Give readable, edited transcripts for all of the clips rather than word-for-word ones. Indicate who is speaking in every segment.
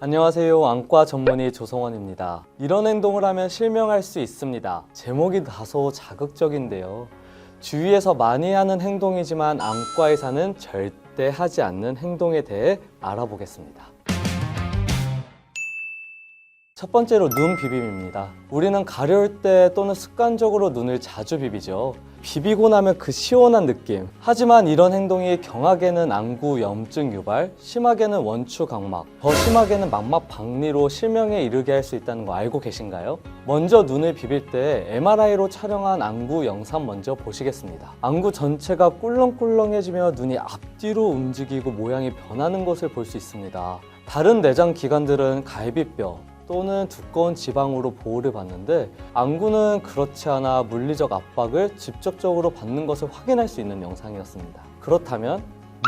Speaker 1: 안녕하세요. 안과 전문의 조성원입니다. 이런 행동을 하면 실명할 수 있습니다. 제목이 다소 자극적인데요. 주위에서 많이 하는 행동이지만 안과 의사는 절대 하지 않는 행동에 대해 알아보겠습니다. 첫 번째로 눈 비빔입니다. 우리는 가려울 때 또는 습관적으로 눈을 자주 비비죠. 비비고 나면 그 시원한 느낌. 하지만 이런 행동이 경하게는 안구 염증 유발, 심하게는 원추 각막, 더 심하게는 망막 박리로 실명에 이르게 할 수 있다는 거 알고 계신가요? 먼저 눈을 비빌 때 MRI로 촬영한 안구 영상 먼저 보시겠습니다. 안구 전체가 꿀렁꿀렁해지며 눈이 앞뒤로 움직이고 모양이 변하는 것을 볼 수 있습니다. 다른 내장 기관들은 갈비뼈 또는 두꺼운 지방으로 보호를 받는데 안구는 그렇지 않아 물리적 압박을 직접적으로 받는 것을 확인할 수 있는 영상이었습니다. 그렇다면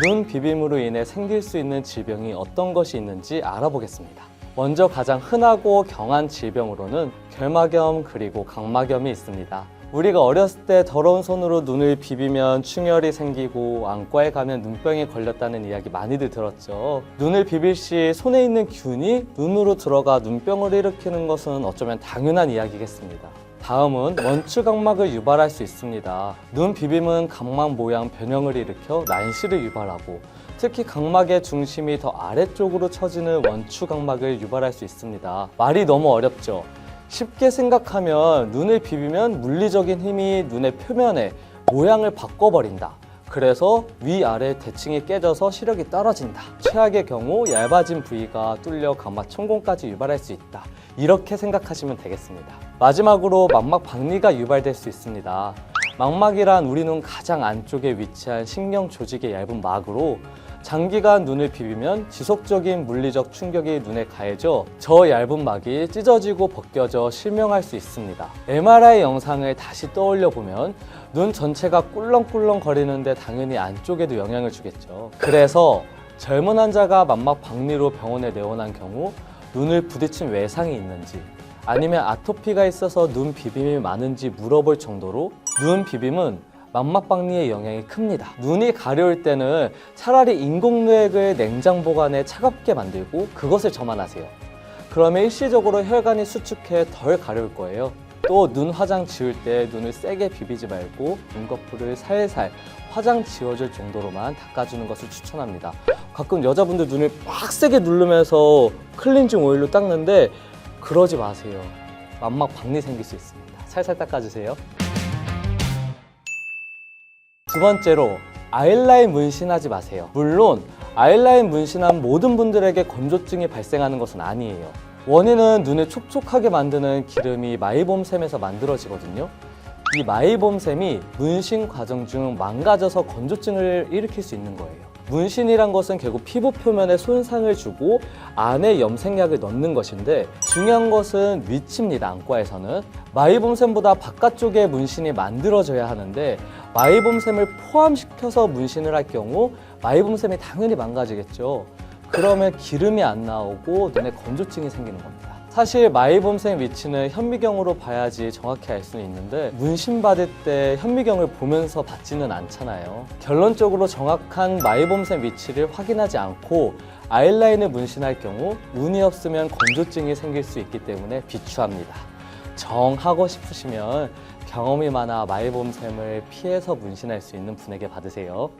Speaker 1: 눈 비빔으로 인해 생길 수 있는 질병이 어떤 것이 있는지 알아보겠습니다. 먼저 가장 흔하고 경한 질병으로는 결막염 그리고 각막염이 있습니다. 우리가 어렸을 때 더러운 손으로 눈을 비비면 충혈이 생기고 안과에 가면 눈병에 걸렸다는 이야기 많이들 들었죠. 눈을 비빌 시 손에 있는 균이 눈으로 들어가 눈병을 일으키는 것은 어쩌면 당연한 이야기겠습니다. 다음은 원추 각막을 유발할 수 있습니다. 눈 비빔은 각막 모양 변형을 일으켜 난시를 유발하고 특히 각막의 중심이 더 아래쪽으로 처지는 원추 각막을 유발할 수 있습니다. 말이 너무 어렵죠? 쉽게 생각하면 눈을 비비면 물리적인 힘이 눈의 표면에 모양을 바꿔버린다. 그래서 위아래 대칭이 깨져서 시력이 떨어진다. 최악의 경우 얇아진 부위가 뚫려 각막 천공까지 유발할 수 있다. 이렇게 생각하시면 되겠습니다. 마지막으로 망막 박리가 유발될 수 있습니다. 망막이란 우리 눈 가장 안쪽에 위치한 신경 조직의 얇은 막으로 장기간 눈을 비비면 지속적인 물리적 충격이 눈에 가해져 저 얇은 막이 찢어지고 벗겨져 실명할 수 있습니다. MRI 영상을 다시 떠올려 보면 눈 전체가 꿀렁꿀렁 거리는데 당연히 안쪽에도 영향을 주겠죠. 그래서 젊은 환자가 망막 박리로 병원에 내원한 경우 눈을 부딪힌 외상이 있는지 아니면 아토피가 있어서 눈 비빔이 많은지 물어볼 정도로 눈 비빔은 망막 박리의 영향이 큽니다. 눈이 가려울 때는 차라리 인공누액을 냉장 보관해 차갑게 만들고 그것을 점안하세요. 그러면 일시적으로 혈관이 수축해 덜 가려울 거예요. 또 눈 화장 지울 때 눈을 세게 비비지 말고 눈꺼풀을 살살 화장 지워줄 정도로만 닦아주는 것을 추천합니다. 가끔 여자분들 눈을 빡세게 누르면서 클렌징 오일로 닦는데 그러지 마세요. 망막 박리 생길 수 있습니다. 살살 닦아주세요. 두 번째로 아이라인 문신하지 마세요. 물론 아이라인 문신한 모든 분들에게 건조증이 발생하는 것은 아니에요. 원인은 눈을 촉촉하게 만드는 기름이 마이봄샘에서 만들어지거든요. 이 마이봄샘이 문신 과정 중 망가져서 건조증을 일으킬 수 있는 거예요. 문신이란 것은 결국 피부 표면에 손상을 주고 안에 염색약을 넣는 것인데 중요한 것은 위치입니다. 안과에서는 마이봄샘보다 바깥쪽에 문신이 만들어져야 하는데 마이봄샘을 포함시켜서 문신을 할 경우 마이봄샘이 당연히 망가지겠죠. 그러면 기름이 안 나오고 눈에 건조증이 생기는 겁니다. 사실 마이봄샘 위치는 현미경으로 봐야지 정확히 알 수는 있는데 문신 받을 때 현미경을 보면서 받지는 않잖아요. 결론적으로 정확한 마이봄샘 위치를 확인하지 않고 아이라인을 문신할 경우 운이 없으면 건조증이 생길 수 있기 때문에 비추합니다. 정하고 싶으시면 경험이 많아 마이봄샘을 피해서 문신할 수 있는 분에게 받으세요.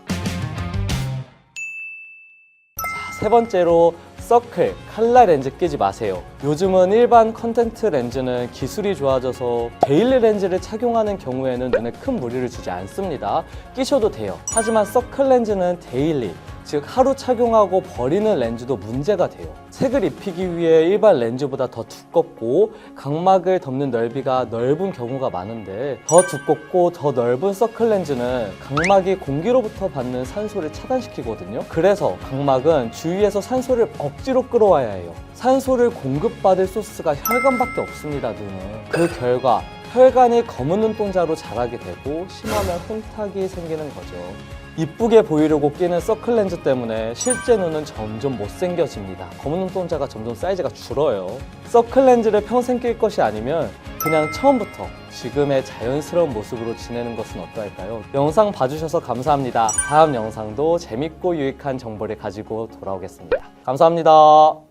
Speaker 1: 자, 세 번째로 서클, 칼라 렌즈 끼지 마세요. 요즘은 일반 컨택트 렌즈는 기술이 좋아져서 데일리 렌즈를 착용하는 경우에는 눈에 큰 무리를 주지 않습니다. 끼셔도 돼요. 하지만 서클 렌즈는 데일리, 즉 하루 착용하고 버리는 렌즈도 문제가 돼요. 색을 입히기 위해 일반 렌즈보다 더 두껍고 각막을 덮는 넓이가 넓은 경우가 많은데 더 두껍고 더 넓은 서클 렌즈는 각막이 공기로부터 받는 산소를 차단시키거든요. 그래서 각막은 주위에서 산소를 억지로 끌어와야 해요. 산소를 공급받을 소스가 혈관밖에 없습니다. 눈은. 그 결과 혈관이 검은 눈동자로 자라게 되고 심하면 혼탁이 생기는 거죠. 이쁘게 보이려고 끼는 서클렌즈 때문에 실제 눈은 점점 못생겨집니다. 검은 눈동자가 점점 사이즈가 줄어요. 서클렌즈를 평생 낄 것이 아니면 그냥 처음부터 지금의 자연스러운 모습으로 지내는 것은 어떨까요? 영상 봐주셔서 감사합니다. 다음 영상도 재밌고 유익한 정보를 가지고 돌아오겠습니다. 감사합니다.